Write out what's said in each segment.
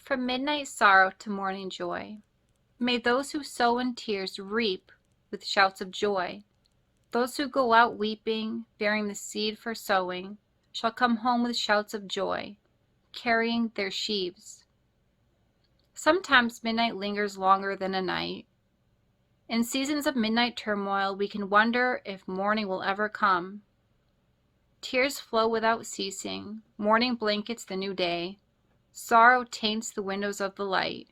From midnight sorrow to morning joy, may those who sow in tears reap with shouts of joy. Those who go out weeping, bearing the seed for sowing, shall come home with shouts of joy, carrying their sheaves. Sometimes midnight lingers longer than a night. In seasons of midnight turmoil, we can wonder if morning will ever come. Tears flow without ceasing, morning blankets the new day, sorrow taints the windows of the light.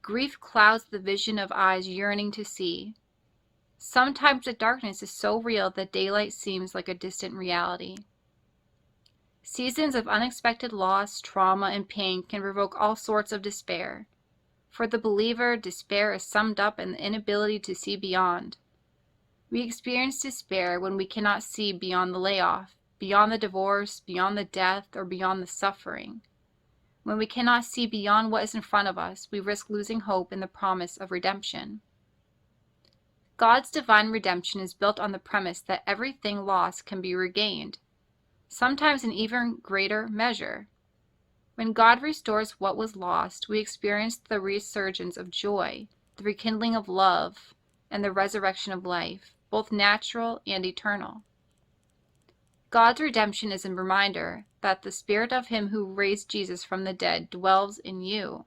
Grief clouds the vision of eyes yearning to see. Sometimes the darkness is so real that daylight seems like a distant reality. Seasons of unexpected loss, trauma, and pain can provoke all sorts of despair. For the believer, despair is summed up in the inability to see beyond. We experience despair when we cannot see beyond the layoff, beyond the divorce, beyond the death, or beyond the suffering. When we cannot see beyond what is in front of us, we risk losing hope in the promise of redemption. God's divine redemption is built on the premise that everything lost can be regained, sometimes in even greater measure. When God restores what was lost, we experience the resurgence of joy, the rekindling of love, and the resurrection of life, both natural and eternal. God's redemption is a reminder that the Spirit of Him who raised Jesus from the dead dwells in you.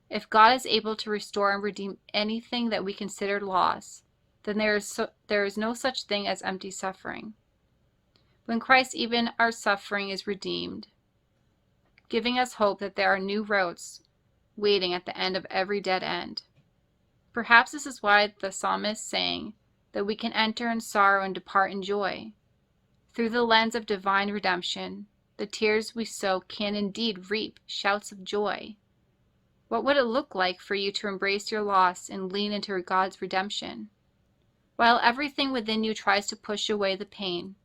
If God is able to restore and redeem anything that we consider loss, then there is no such thing as empty suffering. When Christ, even our suffering is redeemed, giving us hope that there are new roads waiting at the end of every dead end. Perhaps this is why the psalmist sang that we can enter in sorrow and depart in joy. Through the lens of divine redemption, the tears we sow can indeed reap shouts of joy. What would it look like for you to embrace your loss and lean into God's redemption? While everything within you tries to push away the pain,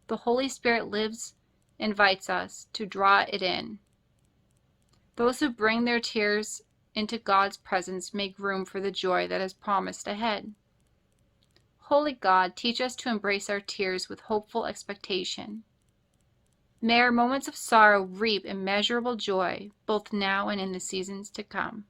the Holy Spirit lives, invites us to draw it in. Those who bring their tears into God's presence make room for the joy that is promised ahead. Holy God, teach us to embrace our tears with hopeful expectation. May our moments of sorrow reap immeasurable joy, both now and in the seasons to come.